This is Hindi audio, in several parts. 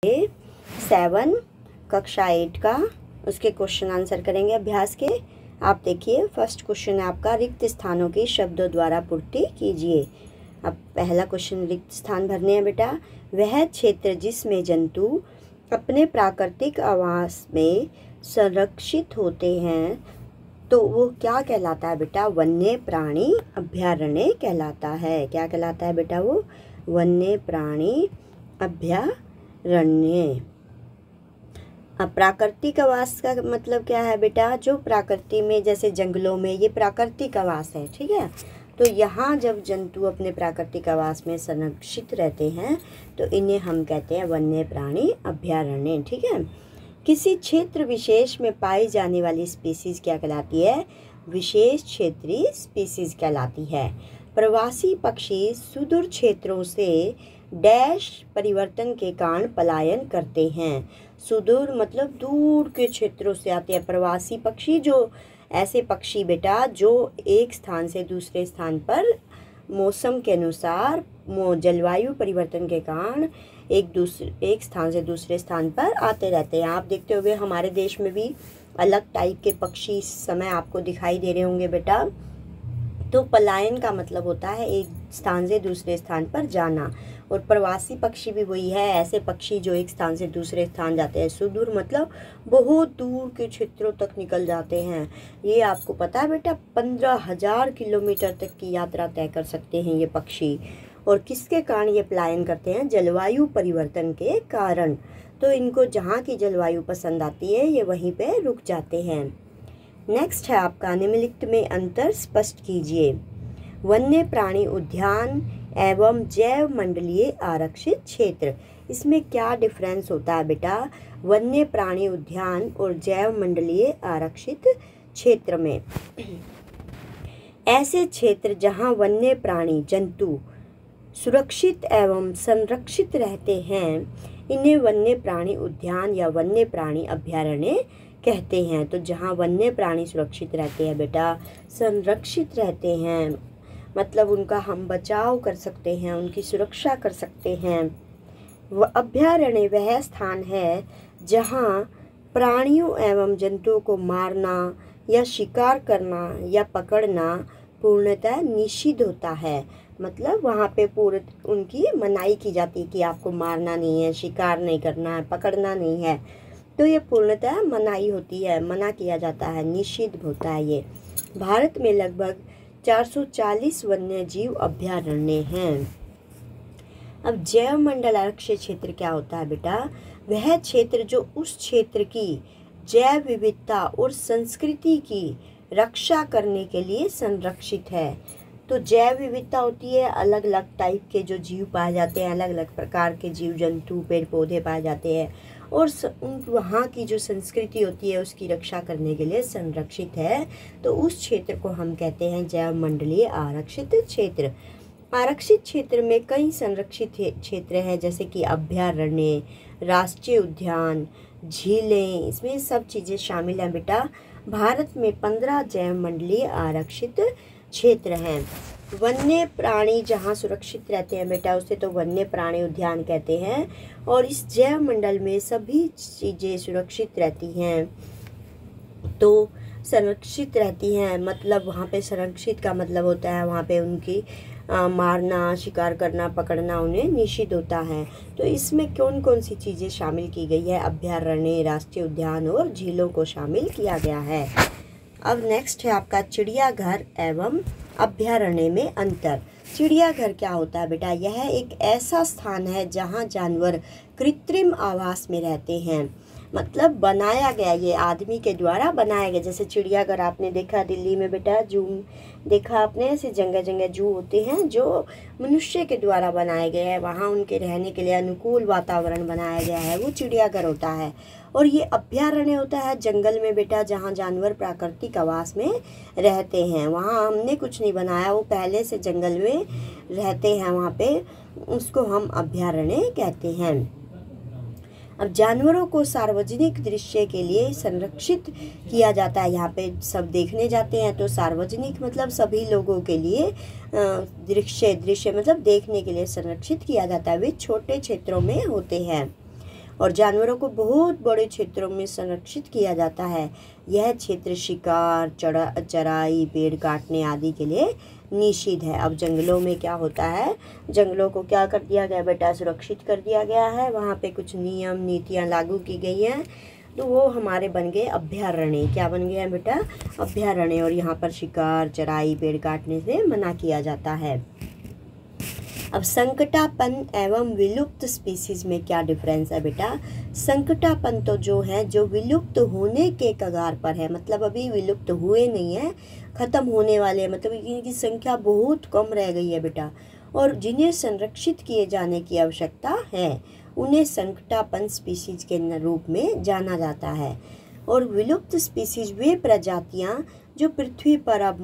7 कक्षा 8 का उसके क्वेश्चन आंसर करेंगे अभ्यास के। आप देखिए फर्स्ट क्वेश्चन है आपका, रिक्त स्थानों की शब्दों द्वारा पूर्ति कीजिए। अब पहला क्वेश्चन, रिक्त स्थान भरने हैं बेटा। वह क्षेत्र जिसमें जंतु अपने प्राकृतिक आवास में संरक्षित होते हैं तो वो क्या कहलाता है बेटा? वन्य प्राणी अभयारण्य कहलाता है। क्या कहलाता है बेटा? वो वन्य प्राणी अभयारण्य। अब प्राकृतिक आवास का मतलब क्या है बेटा? जो प्रकृति में, जैसे जंगलों में, ये प्राकृतिक आवास है, ठीक है। तो यहाँ जब जंतु अपने प्राकृतिक आवास में संरक्षित रहते हैं तो इन्हें हम कहते हैं वन्य प्राणी अभयारण्य, ठीक है। किसी क्षेत्र विशेष में पाई जाने वाली स्पीसीज क्या कहलाती है? विशेष क्षेत्रीय स्पीसीज कहलाती है। प्रवासी पक्षी सुदूर क्षेत्रों से डैश परिवर्तन के कारण पलायन करते हैं। सुदूर मतलब दूर के क्षेत्रों से आते हैं प्रवासी पक्षी। जो ऐसे पक्षी बेटा जो एक स्थान से दूसरे स्थान पर मौसम के अनुसार जलवायु परिवर्तन के कारण एक स्थान से दूसरे स्थान पर आते रहते हैं। आप देखते होंगे हमारे देश में भी अलग टाइप के पक्षी इस समय आपको दिखाई दे रहे होंगे बेटा। तो पलायन का मतलब होता है एक स्थान से दूसरे स्थान पर जाना, और प्रवासी पक्षी भी वही है, ऐसे पक्षी जो एक स्थान से दूसरे स्थान जाते हैं। सुदूर मतलब बहुत दूर के क्षेत्रों तक निकल जाते हैं। ये आपको पता है बेटा 15,000 किलोमीटर तक की यात्रा तय कर सकते हैं ये पक्षी। और किसके कारण ये पलायन करते हैं? जलवायु परिवर्तन के कारण। तो इनको जहाँ की जलवायु पसंद आती है ये वहीं पे रुक जाते हैं। नेक्स्ट है आपका, निम्नलिखित में अंतर स्पष्ट कीजिए। वन्य प्राणी उद्यान एवं जैव मंडलीय आरक्षित क्षेत्र, इसमें क्या डिफरेंस होता है बेटा? वन्य प्राणी उद्यान और जैव मंडलीय आरक्षित क्षेत्र में ऐसे क्षेत्र जहां वन्य प्राणी जंतु सुरक्षित एवं संरक्षित रहते हैं इन्हें वन्य प्राणी उद्यान या वन्य प्राणी अभयारण्य कहते हैं। तो जहाँ वन्य प्राणी सुरक्षित रहते हैं बेटा, संरक्षित रहते हैं, मतलब उनका हम बचाव कर सकते हैं, उनकी सुरक्षा कर सकते हैं। वह अभयारण्य वह स्थान है जहाँ प्राणियों एवं जंतुओं को मारना या शिकार करना या पकड़ना पूर्णतः निषिद्ध होता है। मतलब वहाँ पे पूरे उनकी मनाही की जाती है कि आपको मारना नहीं है, शिकार नहीं करना है, पकड़ना नहीं है। तो ये पूर्णतः मनाही होती है, मना किया जाता है, निषिद्ध होता है ये। भारत में लगभग 440 वन्य जीव अभयारण्य हैं। अब जैव मंडल आरक्षित क्षेत्र क्या होता है बेटा? वह क्षेत्र जो उस क्षेत्र की जैव विविधता और संस्कृति की रक्षा करने के लिए संरक्षित है। तो जैव विविधता होती है, अलग अलग टाइप के जो जीव पाए जाते हैं, अलग अलग प्रकार के जीव जंतु पेड़ पौधे पाए जाते हैं, और वहाँ की जो संस्कृति होती है उसकी रक्षा करने के लिए संरक्षित है। तो उस क्षेत्र को हम कहते हैं जैव मंडलीय आरक्षित क्षेत्र। आरक्षित क्षेत्र में कई संरक्षित क्षेत्र हैं, जैसे कि अभयारण्य, राष्ट्रीय उद्यान, झीलें, इसमें सब चीज़ें शामिल हैं बेटा। भारत में 15 जैव मंडलीय आरक्षित क्षेत्र हैं। वन्य प्राणी जहाँ सुरक्षित रहते हैं बेटा उसे तो वन्य प्राणी उद्यान कहते हैं, और इस जैव मंडल में सभी चीज़ें सुरक्षित रहती हैं। तो संरक्षित रहती हैं मतलब वहाँ पे संरक्षित का मतलब होता है वहाँ पे उनकी मारना, शिकार करना, पकड़ना उन्हें निषिद्ध होता है। तो इसमें कौन कौन सी चीज़ें शामिल की गई है? अभयारण्य, राष्ट्रीय उद्यान और झीलों को शामिल किया गया है। अब नेक्स्ट है आपका चिड़ियाघर एवं अभयारण्य में अंतर। चिड़ियाघर क्या होता है बेटा? यह एक ऐसा स्थान है जहां जानवर कृत्रिम आवास में रहते हैं, मतलब बनाया गया, ये आदमी के द्वारा बनाया गया। जैसे चिड़ियाघर आपने देखा दिल्ली में बेटा, जू देखा आपने, ऐसे जगह जगह जू होते हैं जो मनुष्य के द्वारा बनाए गए हैं, वहाँ उनके रहने के लिए अनुकूल वातावरण बनाया गया है, वो चिड़ियाघर होता है। और ये अभयारण्य होता है जंगल में बेटा, जहाँ जानवर प्राकृतिक आवास में रहते हैं, वहाँ हमने कुछ नहीं बनाया, वो पहले से जंगल में रहते हैं वहाँ पे, उसको हम अभयारण्य कहते हैं। अब जानवरों को सार्वजनिक दृश्य के लिए संरक्षित किया जाता है। यहाँ पे सब देखने जाते हैं तो सार्वजनिक मतलब सभी लोगों के लिए दृश्य मतलब देखने के लिए संरक्षित किया जाता है। वे छोटे क्षेत्रों में होते हैं। और जानवरों को बहुत बड़े क्षेत्रों में संरक्षित किया जाता है। यह क्षेत्र शिकार, चराई, पेड़ काटने आदि के लिए निषिद्ध है। अब जंगलों में क्या होता है, जंगलों को क्या कर दिया गया बेटा, सुरक्षित कर दिया गया है। वहाँ पे कुछ नियम नीतियाँ लागू की गई हैं, तो वो हमारे बन गए अभयारण्य। क्या बन गया बेटा, अभयारण्य। और यहाँ पर शिकार, चराई, पेड़ काटने से मना किया जाता है। अब संकटापन एवं विलुप्त स्पीसीज में क्या डिफरेंस है बेटा। संकटापन तो जो है जो विलुप्त होने के कगार पर है, मतलब अभी विलुप्त हुए नहीं है, खत्म होने वाले हैं, मतलब इनकी संख्या बहुत कम रह गई है बेटा, और जिन्हें संरक्षित किए जाने की आवश्यकता है उन्हें संकटापन स्पीसीज के रूप में जाना जाता है। और विलुप्त स्पीसीज वे प्रजातियां जो पृथ्वी पर अब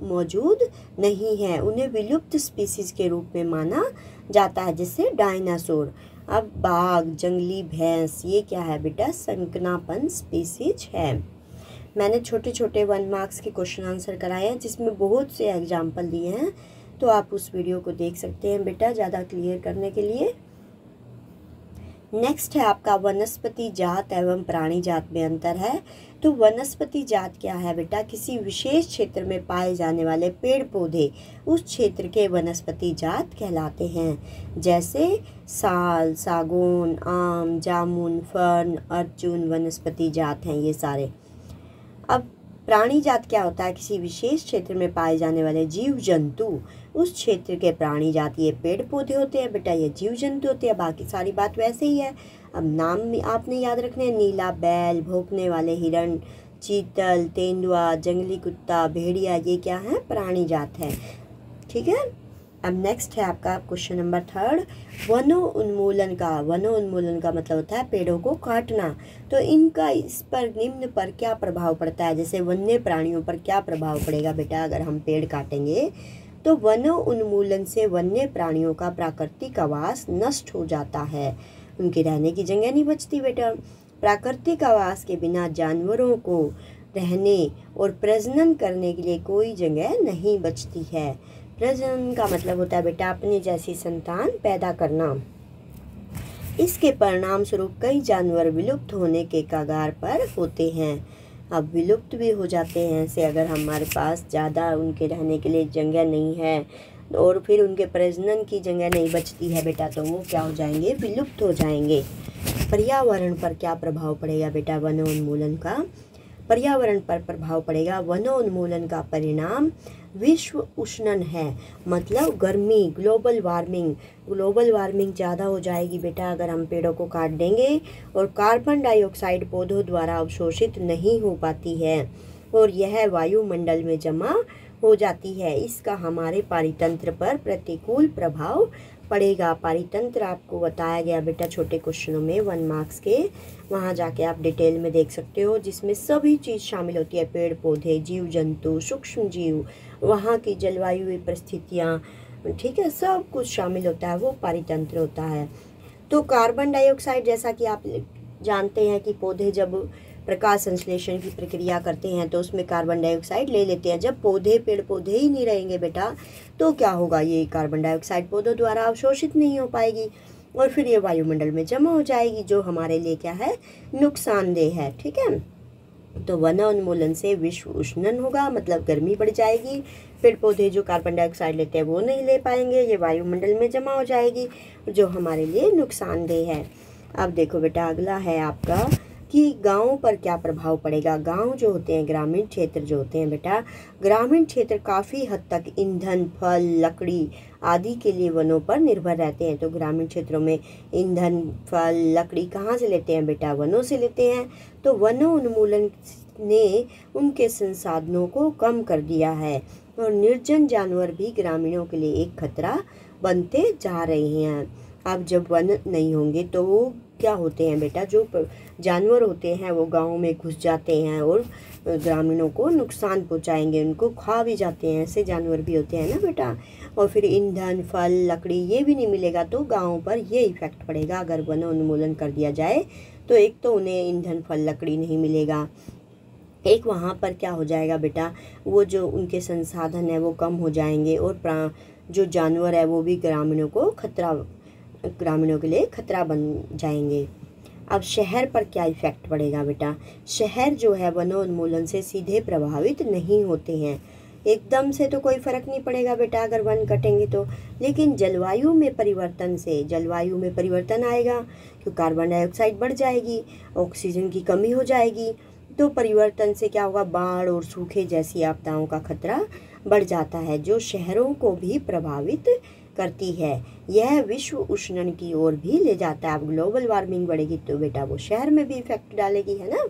मौजूद नहीं है, उन्हें विलुप्त स्पीसीज के रूप में माना जाता है, जैसे डायनासोर। अब बाघ, जंगली भैंस, ये क्या है बेटा, संकटापन स्पीसीज है। मैंने छोटे छोटे 1 मार्क्स के क्वेश्चन आंसर कराए हैं, जिसमें बहुत से एग्जाम्पल दिए हैं, तो आप उस वीडियो को देख सकते हैं बेटा, ज़्यादा क्लियर करने के लिए। नेक्स्ट है आपका वनस्पति जात एवं प्राणी जात में अंतर है। तो वनस्पति जात क्या है बेटा, किसी विशेष क्षेत्र में पाए जाने वाले पेड़ पौधे उस क्षेत्र के वनस्पति जात कहलाते हैं, जैसे साल, सागौन, आम, जामुन, फर्न, अर्जुन वनस्पति जात हैं ये सारे। अब प्राणी जात क्या होता है, किसी विशेष क्षेत्र में पाए जाने वाले जीव जंतु उस क्षेत्र के प्राणी जात। ये पेड़ पौधे होते हैं बेटा, ये जीव जंतु होते हैं, बाकी सारी बात वैसे ही है। अब नाम भी आपने याद रखने हैं, नीला बैल, भौंकने वाले हिरण, चीतल, तेंदुआ, जंगली कुत्ता, भेड़िया, ये क्या है, प्राणी जात है। ठीक है। अब नेक्स्ट है आपका क्वेश्चन नंबर 3, वनोन्मूलन का। वनोन्मूलन का मतलब होता है पेड़ों को काटना। तो इनका इस पर निम्न पर क्या प्रभाव पड़ता है, जैसे वन्य प्राणियों पर क्या प्रभाव पड़ेगा बेटा अगर हम पेड़ काटेंगे। तो वनोन्मूलन से वन्य प्राणियों का प्राकृतिक आवास नष्ट हो जाता है, उनके रहने की जगह नहीं बचती बेटा। प्राकृतिक आवास के बिना जानवरों को रहने और प्रजनन करने के लिए कोई जगह नहीं बचती है। प्रजनन का मतलब होता है बेटा अपनी जैसी संतान पैदा करना। इसके परिणाम स्वरूप कई जानवर विलुप्त होने के कगार पर होते हैं। अब विलुप्त भी हो जाते हैं, ऐसे अगर हमारे पास ज़्यादा उनके रहने के लिए जगह नहीं है और फिर उनके प्रजनन की जगह नहीं बचती है बेटा, तो वो क्या हो जाएंगे, विलुप्त हो जाएंगे। पर्यावरण पर क्या प्रभाव पड़ेगा बेटा वनोन्मूलन का। पर्यावरण पर प्रभाव पड़ेगा, वनोन्मूलन का परिणाम विश्व उष्णन है, मतलब गर्मी, ग्लोबल वार्मिंग। ग्लोबल वार्मिंग ज़्यादा हो जाएगी बेटा अगर हम पेड़ों को काट देंगे, और कार्बन डाइऑक्साइड पौधों द्वारा अवशोषित नहीं हो पाती है और यह वायुमंडल में जमा हो जाती है। इसका हमारे पारितंत्र पर प्रतिकूल प्रभाव पड़ेगा। पारितंत्र आपको बताया गया बेटा छोटे क्वेश्चनों में 1 मार्क्स के, वहाँ जाके आप डिटेल में देख सकते हो, जिसमें सभी चीज़ शामिल होती है, पेड़ पौधे, जीव जंतु, सूक्ष्म जीव, वहाँ की जलवायु परिस्थितियाँ, ठीक है, सब कुछ शामिल होता है, वो पारितंत्र होता है। तो कार्बन डाइऑक्साइड, जैसा कि आप जानते हैं कि पौधे जब प्रकाश संश्लेषण की प्रक्रिया करते हैं तो उसमें कार्बन डाइऑक्साइड ले लेते हैं। जब पेड़ पौधे ही नहीं रहेंगे बेटा तो क्या होगा, ये कार्बन डाइऑक्साइड पौधों द्वारा अवशोषित नहीं हो पाएगी और फिर ये वायुमंडल में जमा हो जाएगी, जो हमारे लिए क्या है, नुकसानदेह है। ठीक है। तो वनोन्मूलन से विश्व उष्णन होगा, मतलब गर्मी बढ़ जाएगी। पेड़ पौधे जो कार्बन डाइऑक्साइड लेते हैं वो नहीं ले पाएंगे, ये वायुमंडल में जमा हो जाएगी, जो हमारे लिए नुकसानदेह है। अब देखो बेटा अगला है आपका कि गाँव पर क्या प्रभाव पड़ेगा। गांव जो होते हैं, ग्रामीण क्षेत्र जो होते हैं बेटा, ग्रामीण क्षेत्र काफ़ी हद तक ईंधन, फल, लकड़ी आदि के लिए वनों पर निर्भर रहते हैं। तो ग्रामीण क्षेत्रों में ईंधन, फल, लकड़ी कहाँ से लेते हैं बेटा, वनों से लेते हैं। तो वनोन्मूलन ने उनके संसाधनों को कम कर दिया है और निर्जन जानवर भी ग्रामीणों के लिए एक खतरा बनते जा रहे हैं। अब जब वन नहीं होंगे तो वो क्या होते हैं बेटा, जो जानवर होते हैं वो गाँव में घुस जाते हैं और ग्रामीणों को नुकसान पहुंचाएंगे, उनको खा भी जाते हैं, ऐसे जानवर भी होते हैं ना बेटा। और फिर ईंधन, फल, लकड़ी ये भी नहीं मिलेगा तो गाँव पर ये इफेक्ट पड़ेगा। अगर वनोन्मूलन कर दिया जाए तो एक तो उन्हें ईंधन, फल, लकड़ी नहीं मिलेगा, एक वहाँ पर क्या हो जाएगा बेटा, वो जो उनके संसाधन है वो कम हो जाएंगे और जो जानवर है वो भी ग्रामीणों के लिए खतरा बन जाएंगे। अब शहर पर क्या इफ़ेक्ट पड़ेगा बेटा? शहर जो है वनोन्मूलन से सीधे प्रभावित नहीं होते हैं, एकदम से तो कोई फ़र्क नहीं पड़ेगा बेटा अगर वन कटेंगे तो। लेकिन जलवायु में परिवर्तन से जलवायु में परिवर्तन आएगा, क्योंकि कार्बन डाइऑक्साइड बढ़ जाएगी, ऑक्सीजन की कमी हो जाएगी। तो परिवर्तन से क्या होगा? बाढ़ और सूखे जैसी आपदाओं का खतरा बढ़ जाता है, जो शहरों को भी प्रभावित करती है। यह विश्व उष्णन की ओर भी ले जाता है। अब ग्लोबल वार्मिंग बढ़ेगी तो बेटा वो शहर में भी इफेक्ट डालेगी, है ना।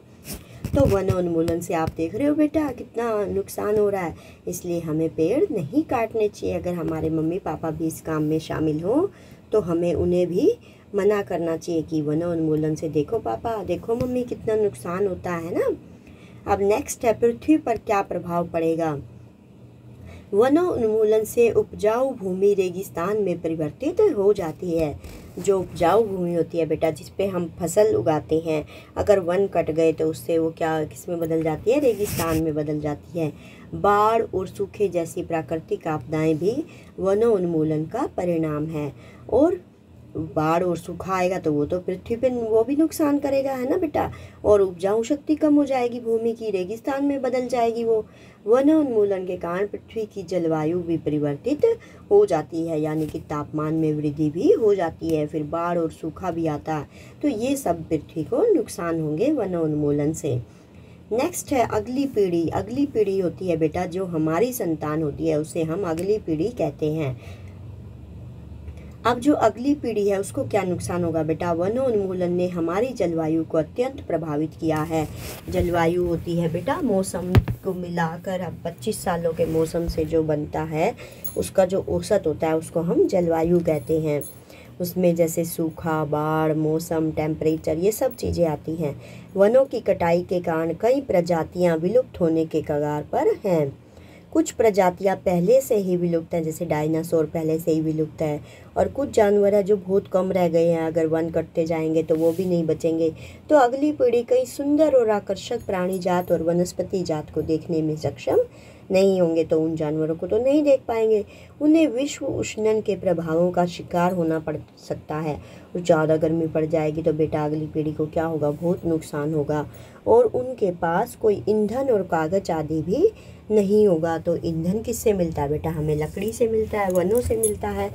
तो वनोन्मूलन से आप देख रहे हो बेटा कितना नुकसान हो रहा है, इसलिए हमें पेड़ नहीं काटने चाहिए। अगर हमारे मम्मी पापा भी इस काम में शामिल हो तो हमें उन्हें भी मना करना चाहिए कि वनोन्मूलन से देखो पापा, देखो मम्मी, कितना नुकसान होता है ना। अब नेक्स्ट है, पृथ्वी पर क्या प्रभाव पड़ेगा? वनोन्मूलन से उपजाऊ भूमि रेगिस्तान में परिवर्तित हो जाती है। जो उपजाऊ भूमि होती है बेटा, जिस पे हम फसल उगाते हैं, अगर वन कट गए तो उससे वो क्या किस में बदल जाती है? रेगिस्तान में बदल जाती है। बाढ़ और सूखे जैसी प्राकृतिक आपदाएं भी वनोन्मूलन का परिणाम है। और बाढ़ और सूखा आएगा तो वो तो पृथ्वी पे वो भी नुकसान करेगा, है ना बेटा। और उपजाऊ शक्ति कम हो जाएगी भूमि की, रेगिस्तान में बदल जाएगी वो। वनोन्मूलन के कारण पृथ्वी की जलवायु भी परिवर्तित हो जाती है, यानी कि तापमान में वृद्धि भी हो जाती है, फिर बाढ़ और सूखा भी आता है। तो ये सब पृथ्वी को नुकसान होंगे वनोन्मूलन से। नेक्स्ट है अगली पीढ़ी। अगली पीढ़ी होती है बेटा जो हमारी संतान होती है, उसे हम अगली पीढ़ी कहते हैं। अब जो अगली पीढ़ी है उसको क्या नुकसान होगा बेटा? वनोन्मूलन ने हमारी जलवायु को अत्यंत प्रभावित किया है। जलवायु होती है बेटा मौसम को मिलाकर, अब 25 सालों के मौसम से जो बनता है उसका जो औसत होता है उसको हम जलवायु कहते हैं। उसमें जैसे सूखा, बाढ़, मौसम, टेम्परेचर, ये सब चीज़ें आती हैं। वनों की कटाई के कारण कई प्रजातियां विलुप्त होने के कगार पर हैं। कुछ प्रजातियां पहले से ही विलुप्त हैं, जैसे डायनासोर पहले से ही विलुप्त है। और कुछ जानवर है जो बहुत कम रह गए हैं, अगर वन कटते जाएंगे तो वो भी नहीं बचेंगे। तो अगली पीढ़ी कई सुंदर और आकर्षक प्राणी जात और वनस्पति जात को देखने में सक्षम नहीं होंगे, तो उन जानवरों को तो नहीं देख पाएंगे। उन्हें विश्व उष्णन के प्रभावों का शिकार होना पड़ सकता है। और ज़्यादा गर्मी पड़ जाएगी तो बेटा अगली पीढ़ी को क्या होगा? बहुत नुकसान होगा। और उनके पास कोई ईंधन और कागज आदि भी नहीं होगा। तो ईंधन किससे मिलता है बेटा? हमें लकड़ी से मिलता है, वनों से मिलता है।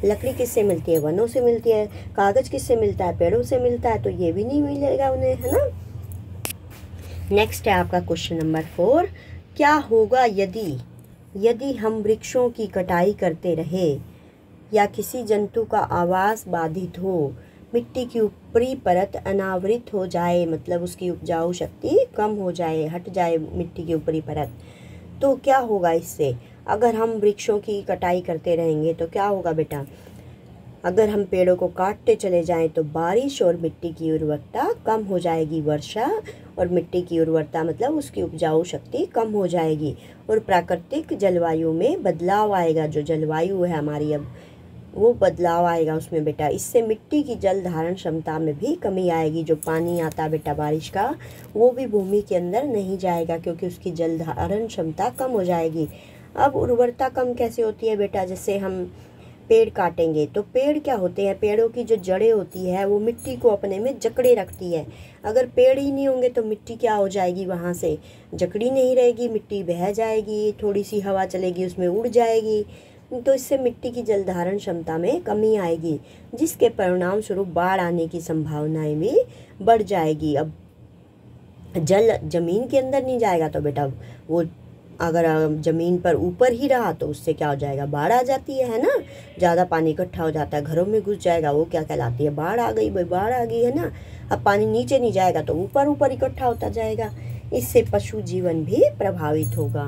लकड़ी किससे मिलती है? वनों से मिलती है। कागज किससे मिलता है? पेड़ों से मिलता है। तो ये भी नहीं मिलेगा उन्हें, है ना। नेक्स्ट है आपका क्वेश्चन नंबर 4। क्या होगा यदि हम वृक्षों की कटाई करते रहे या किसी जंतु का आवास बाधित हो, मिट्टी की ऊपरी परत अनावृत हो जाए, मतलब उसकी उपजाऊ शक्ति कम हो जाए, हट जाए मिट्टी की ऊपरी परत, तो क्या होगा इससे? अगर हम वृक्षों की कटाई करते रहेंगे तो क्या होगा बेटा? अगर हम पेड़ों को काटते चले जाएं तो बारिश और मिट्टी की उर्वरता कम हो जाएगी। वर्षा और मिट्टी की उर्वरता मतलब उसकी उपजाऊ शक्ति कम हो जाएगी और प्राकृतिक जलवायु में बदलाव आएगा। जो जलवायु है हमारी अब वो बदलाव आएगा उसमें बेटा। इससे मिट्टी की जल धारण क्षमता में भी कमी आएगी। जो पानी आता बेटा बारिश का वो भी भूमि के अंदर नहीं जाएगा क्योंकि उसकी जल धारण क्षमता कम हो जाएगी। अब उर्वरता कम कैसे होती है बेटा? जैसे हम पेड़ काटेंगे तो पेड़ क्या होते हैं? पेड़ों की जो जड़ें होती है वो मिट्टी को अपने में जकड़े रखती है। अगर पेड़ ही नहीं होंगे तो मिट्टी क्या हो जाएगी? वहाँ से जकड़ी नहीं रहेगी, मिट्टी बह जाएगी, थोड़ी सी हवा चलेगी उसमें उड़ जाएगी। तो इससे मिट्टी की जल धारण क्षमता में कमी आएगी, जिसके परिणाम स्वरूप बाढ़ आने की संभावनाएं भी बढ़ जाएगी। अब जल जमीन के अंदर नहीं जाएगा तो बेटा वो अगर ज़मीन पर ऊपर ही रहा तो उससे क्या हो जाएगा? बाढ़ आ जाती है ना। ज़्यादा पानी इकट्ठा हो जाता है, घरों में घुस जाएगा, वो क्या कहलाती है? बाढ़ आ गई भाई, बाढ़ आ गई, है ना। अब पानी नीचे नहीं जाएगा तो ऊपर ऊपर इकट्ठा होता जाएगा। इससे पशु जीवन भी प्रभावित होगा।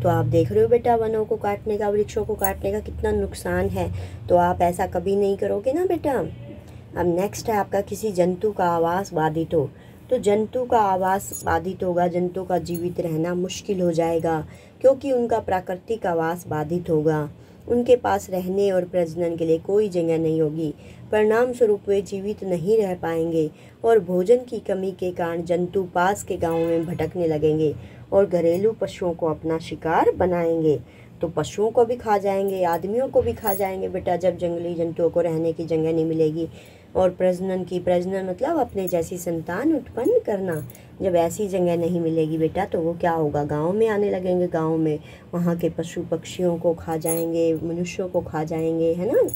तो आप देख रहे हो बेटा वनों को काटने का, वृक्षों को काटने का कितना नुकसान है। तो आप ऐसा कभी नहीं करोगे ना बेटा। अब नेक्स्ट है आपका, किसी जंतु का आवास बाधित हो। तो जंतु का आवास बाधित होगा, जंतु का जीवित रहना मुश्किल हो जाएगा क्योंकि उनका प्राकृतिक आवास बाधित होगा। उनके पास रहने और प्रजनन के लिए कोई जगह नहीं होगी। परिणाम स्वरूप वे जीवित नहीं रह पाएंगे और भोजन की कमी के कारण जंतु पास के गांवों में भटकने लगेंगे और घरेलू पशुओं को अपना शिकार बनाएंगे। तो पशुओं को भी खा जाएंगे, आदमियों को भी खा जाएंगे बेटा, जब जंगली जंतुओं को रहने की जगह नहीं मिलेगी। और प्रजनन मतलब अपने जैसी संतान उत्पन्न करना। जब ऐसी जगह नहीं मिलेगी बेटा तो वो क्या होगा, गांव में आने लगेंगे, गांव में वहाँ के पशु पक्षियों को खा जाएंगे, मनुष्यों को खा जाएंगे, है ना।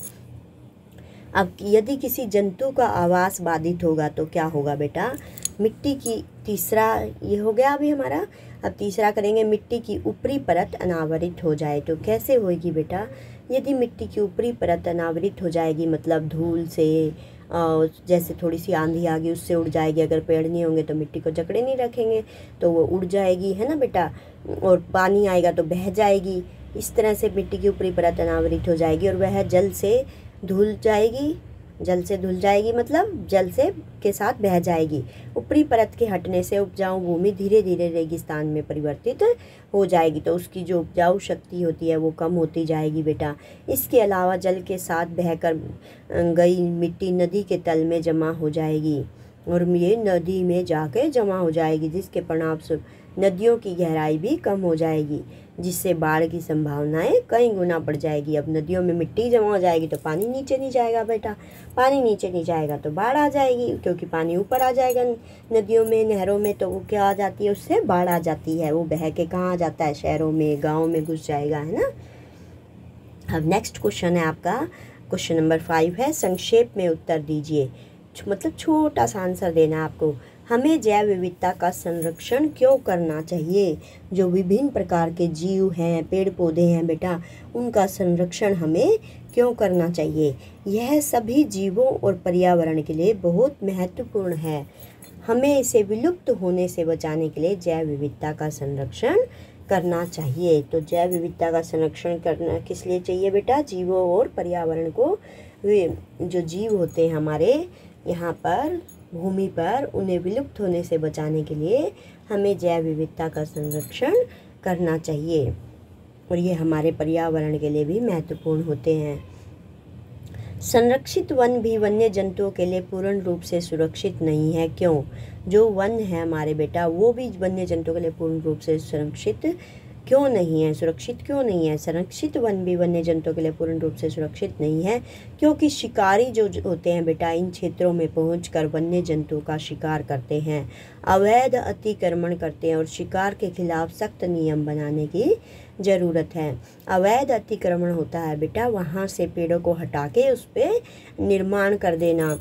अब यदि किसी जंतु का आवास बाधित होगा तो क्या होगा बेटा, मिट्टी की, तीसरा ये हो गया अभी हमारा। अब तीसरा करेंगे, मिट्टी की ऊपरी परत अनावृत हो जाए तो कैसे होगी बेटा। यदि मिट्टी की ऊपरी परत अनावृत हो जाएगी मतलब धूल से, जैसे थोड़ी सी आंधी आ गई उससे उड़ जाएगी। अगर पेड़ नहीं होंगे तो मिट्टी को जकड़े नहीं रखेंगे तो वो उड़ जाएगी, है ना बेटा। और पानी आएगा तो बह जाएगी। इस तरह से मिट्टी की ऊपरी परत अनावृत हो जाएगी और वह जल से धुल जाएगी। जल से धुल जाएगी मतलब जल से के साथ बह जाएगी। ऊपरी परत के हटने से उपजाऊ भूमि धीरे धीरे रेगिस्तान में परिवर्तित हो जाएगी, तो उसकी जो उपजाऊ शक्ति होती है वो कम होती जाएगी बेटा। इसके अलावा जल के साथ बहकर गई मिट्टी नदी के तल में जमा हो जाएगी और ये नदी में जाके जमा हो जाएगी, जिसके परिणाम स्वरूप नदियों की गहराई भी कम हो जाएगी, जिससे बाढ़ की संभावनाएं कई गुना बढ़ जाएगी। अब नदियों में मिट्टी जमा हो जाएगी तो पानी नीचे नहीं जाएगा बेटा, पानी नीचे नहीं जाएगा तो बाढ़ आ जाएगी, क्योंकि पानी ऊपर आ जाएगा नदियों में, नहरों में, तो वो क्या आ जाती है, उससे बाढ़ आ जाती है। वो बह के कहाँ आ जाता है, शहरों में, गाँव में घुस जाएगा, है ना। अब नेक्स्ट क्वेश्चन है आपका, क्वेश्चन नंबर 5 है, संक्षेप में उत्तर दीजिए, मतलब छोटा सा आंसर देना है आपको। हमें जैव विविधता का संरक्षण क्यों करना चाहिए। जो विभिन्न प्रकार के जीव हैं, पेड़ पौधे हैं बेटा, उनका संरक्षण हमें क्यों करना चाहिए। यह सभी जीवों और पर्यावरण के लिए बहुत महत्वपूर्ण है। हमें इसे विलुप्त होने से बचाने के लिए जैव विविधता का संरक्षण करना चाहिए। तो जैव विविधता का संरक्षण करना किस लिए चाहिए बेटा, जीवों और पर्यावरण को, वे जो जीव होते हैं हमारे यहाँ पर भूमि पर, उन्हें विलुप्त होने से बचाने के लिए हमें जैव विविधता का संरक्षण करना चाहिए और ये हमारे पर्यावरण के लिए भी महत्वपूर्ण होते हैं। संरक्षित वन भी वन्य जंतुओं के लिए पूर्ण रूप से सुरक्षित नहीं है। क्यों? जो वन है हमारे बेटा वो भी वन्य जंतुओं के लिए पूर्ण रूप से सुरक्षित क्यों नहीं है, सुरक्षित क्यों नहीं है। संरक्षित वन भी वन्य जंतुओं के लिए पूर्ण रूप से सुरक्षित नहीं है क्योंकि शिकारी जो होते हैं बेटा, इन क्षेत्रों में पहुंचकर वन्य जंतुओं का शिकार करते हैं, अवैध अतिक्रमण करते हैं और शिकार के खिलाफ सख्त नियम बनाने की ज़रूरत है। अवैध अतिक्रमण होता है बेटा, वहाँ से पेड़ों को हटा के उस पर निर्माण कर देना,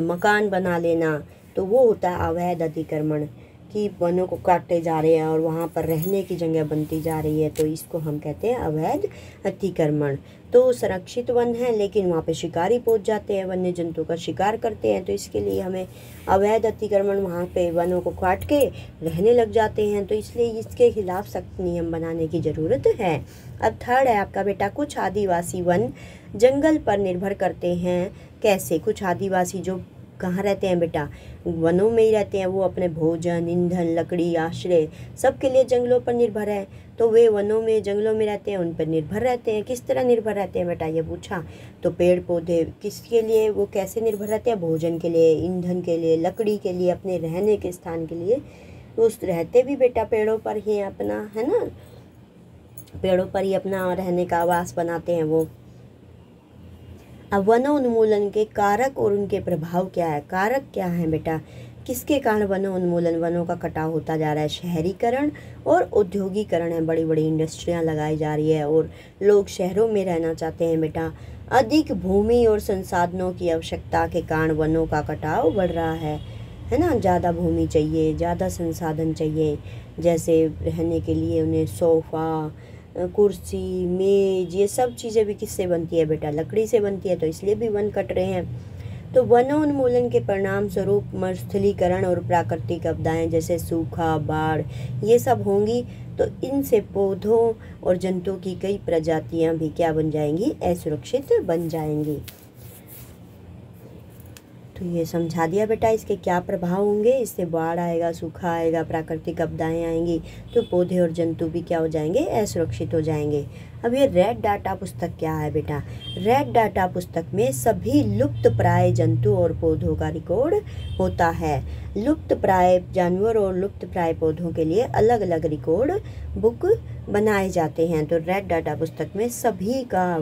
मकान बना लेना, तो वो होता है अवैध अतिक्रमण, कि वनों को काटे जा रहे हैं और वहाँ पर रहने की जगह बनती जा रही है, तो इसको हम कहते हैं अवैध अतिक्रमण। तो संरक्षित वन है लेकिन वहाँ पे शिकारी पहुँच जाते हैं, वन्य जंतु का शिकार करते हैं, तो इसके लिए हमें अवैध अतिक्रमण, वहाँ पे वनों को काट के रहने लग जाते हैं, तो इसलिए इसके खिलाफ सख्त नियम बनाने की ज़रूरत है। अब थर्ड है आपका बेटा, कुछ आदिवासी वन जंगल पर निर्भर करते हैं। कैसे? कुछ आदिवासी जो कहाँ रहते हैं बेटा, वनों में ही रहते हैं, वो अपने भोजन, ईंधन, लकड़ी, आश्रय सब के लिए जंगलों पर निर्भर है, तो वे वनों में, जंगलों में रहते हैं, उन पर निर्भर रहते हैं। किस तरह निर्भर रहते हैं बेटा, ये पूछा। तो पेड़ पौधे किसके लिए, वो कैसे निर्भर रहते हैं, भोजन के लिए, ईंधन के लिए, लकड़ी के लिए, अपने रहने के स्थान के लिए। तो उस रहते भी बेटा पेड़ों पर ही अपना, है ना, पेड़ों पर ही अपना रहने का आवास बनाते हैं वो। अब वनोन्मूलन के कारक और उनके प्रभाव क्या है। कारक क्या है बेटा, किसके कारण वनोन्मूलन, वनों का कटाव होता जा रहा है। शहरीकरण और औद्योगिकरण है, बड़ी बड़ी इंडस्ट्रियां लगाई जा रही है और लोग शहरों में रहना चाहते हैं बेटा। अधिक भूमि और संसाधनों की आवश्यकता के कारण वनों का कटाव बढ़ रहा है ना। ज़्यादा भूमि चाहिए, ज़्यादा संसाधन चाहिए, जैसे रहने के लिए उन्हें सोफ़ा, कुर्सी, मेज, ये सब चीज़ें भी किससे बनती है बेटा, लकड़ी से बनती है, तो इसलिए भी वन कट रहे हैं। तो वनोन्मूलन के परिणाम स्वरूप मरुस्थलीकरण और प्राकृतिक आपदाएं जैसे सूखा, बाढ़, ये सब होंगी, तो इनसे पौधों और जंतुओं की कई प्रजातियां भी क्या बन जाएंगी, असुरक्षित बन जाएंगी। तो ये समझा दिया बेटा इसके क्या प्रभाव होंगे। इससे बाढ़ आएगा, सूखा आएगा, प्राकृतिक आपदाएं आएंगी, तो पौधे और जंतु भी क्या हो जाएंगे, असुरक्षित हो जाएंगे। अब ये रेड डाटा पुस्तक क्या है बेटा, रेड डाटा पुस्तक में सभी लुप्त प्राय जंतु और पौधों का रिकॉर्ड होता है। लुप्त प्राय जानवर और लुप्त प्राय पौधों के लिए अलग अलग रिकॉर्ड बुक बनाए जाते हैं। तो रेड डाटा पुस्तक में सभी का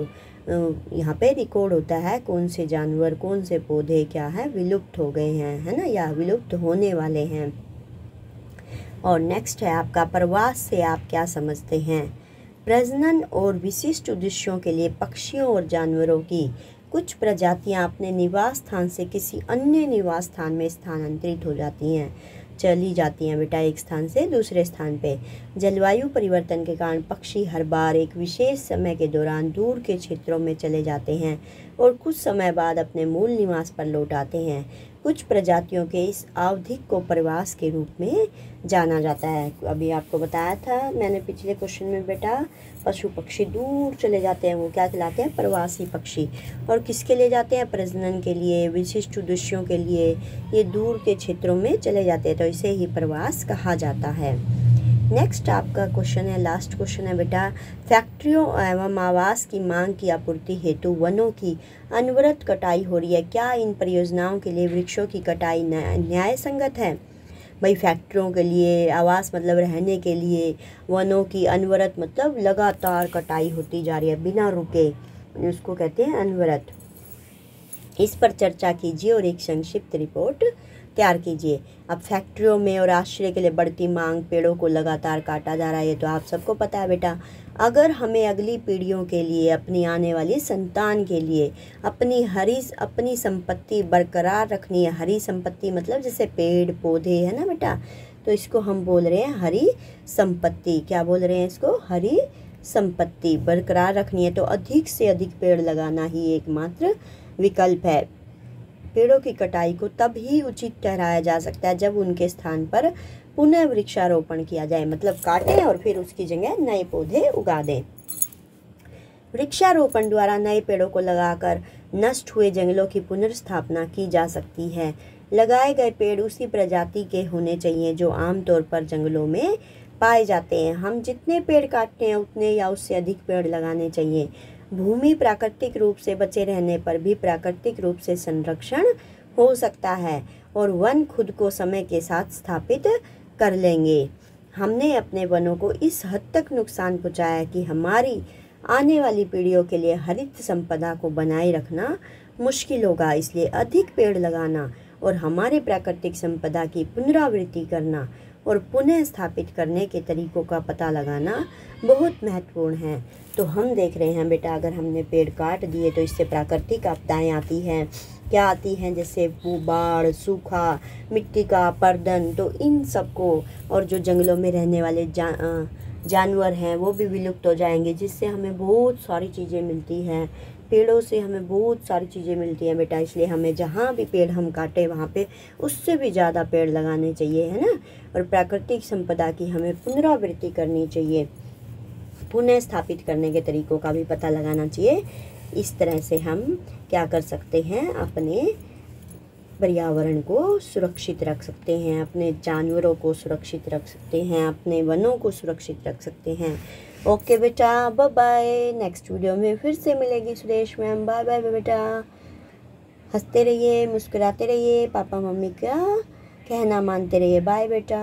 यहाँ पे रिकॉर्ड होता है कौन से जानवर, कौन से पौधे क्या है विलुप्त हो गए हैं, है ना, या विलुप्त होने वाले हैं। और नेक्स्ट है आपका प्रवास से आप क्या समझते हैं। प्रजनन और विशिष्ट उद्देश्यों के लिए पक्षियों और जानवरों की कुछ प्रजातियां अपने निवास स्थान से किसी अन्य निवास स्थान में स्थानांतरित हो जाती हैं, चली जाती हैं बेटा, एक स्थान से दूसरे स्थान पे। जलवायु परिवर्तन के कारण पक्षी हर बार एक विशेष समय के दौरान दूर के क्षेत्रों में चले जाते हैं और कुछ समय बाद अपने मूल निवास पर लौट आते हैं। कुछ प्रजातियों के इस आवधिक को प्रवास के रूप में जाना जाता है। अभी आपको बताया था मैंने पिछले क्वेश्चन में बेटा, पशु पक्षी दूर चले जाते हैं, वो क्या कहलाते हैं, प्रवासी पक्षी। और किसके लिए जाते हैं, प्रजनन के लिए, विशिष्ट उद्देश्यों के लिए ये दूर के क्षेत्रों में चले जाते हैं, तो इसे ही प्रवास कहा जाता है। नेक्स्ट आपका क्वेश्चन है, लास्ट क्वेश्चन है बेटा, फैक्ट्रियों एवं आवास की मांग की आपूर्ति हेतु वनों की अनवरत कटाई हो रही है, क्या इन परियोजनाओं के लिए वृक्षों की कटाई न्याय संगत है। भाई फैक्ट्रियों के लिए, आवास मतलब रहने के लिए, वनों की अनवरत मतलब लगातार कटाई होती जा रही है बिना रुके, उसको कहते हैं अनवरत। इस पर चर्चा कीजिए और एक संक्षिप्त रिपोर्ट तैयार कीजिए। अब फैक्ट्रियों में और आश्रय के लिए बढ़ती मांग, पेड़ों को लगातार काटा जा रहा है, ये तो आप सबको पता है बेटा। अगर हमें अगली पीढ़ियों के लिए, अपनी आने वाली संतान के लिए अपनी संपत्ति बरकरार रखनी है, हरी संपत्ति मतलब जैसे पेड़ पौधे है ना बेटा, तो इसको हम बोल रहे हैं हरी संपत्ति। क्या बोल रहे हैं इसको, हरी संपत्ति बरकरार रखनी है तो अधिक से अधिक पेड़ लगाना ही एकमात्र विकल्प है। पेड़ों की कटाई को तब ही उचित ठहराया जा सकता है जब उनके स्थान पर पुनः वृक्षारोपण किया जाए, मतलब काटें और फिर उसकी जगह नए पौधे उगा दें। वृक्षारोपण द्वारा नए पेड़ों को लगाकर नष्ट हुए जंगलों की पुनर्स्थापना की जा सकती है। लगाए गए पेड़ उसी प्रजाति के होने चाहिए जो आमतौर पर जंगलों में पाए जाते हैं। हम जितने पेड़ काटते हैं उतने या उससे अधिक पेड़ लगाने चाहिए। भूमि प्राकृतिक रूप से बचे रहने पर भी प्राकृतिक रूप से संरक्षण हो सकता है और वन खुद को समय के साथ स्थापित कर लेंगे। हमने अपने वनों को इस हद तक नुकसान पहुंचाया कि हमारी आने वाली पीढ़ियों के लिए हरित संपदा को बनाए रखना मुश्किल होगा। इसलिए अधिक पेड़ लगाना और हमारी प्राकृतिक संपदा की पुनरावृत्ति करना और पुनः स्थापित करने के तरीकों का पता लगाना बहुत महत्वपूर्ण है। तो हम देख रहे हैं बेटा, अगर हमने पेड़ काट दिए तो इससे प्राकृतिक आपदाएं आती हैं। क्या आती हैं, जैसे बाढ़, सूखा, मिट्टी का अपरदन, तो इन सबको, और जो जंगलों में रहने वाले जानवर हैं वो भी विलुप्त हो जाएंगे, जिससे हमें बहुत सारी चीज़ें मिलती हैं। पेड़ों से हमें बहुत सारी चीज़ें मिलती हैं बेटा, इसलिए हमें जहाँ भी पेड़ हम काटें वहाँ पे उससे भी ज़्यादा पेड़ लगाने चाहिए, है ना। और प्राकृतिक संपदा की हमें पुनरावृत्ति करनी चाहिए, पुनः स्थापित करने के तरीकों का भी पता लगाना चाहिए। इस तरह से हम क्या कर सकते हैं, अपने पर्यावरण को सुरक्षित रख सकते हैं, अपने जानवरों को सुरक्षित रख सकते हैं, अपने वनों को सुरक्षित रख सकते हैं। ओके बेटा, बाय बाय। नेक्स्ट वीडियो में फिर से मिलेगी सुरेश मैम। बाय बाय बेटा, हंसते रहिए, मुस्कुराते रहिए, पापा मम्मी का कहना मानते रहिए। बाय बेटा।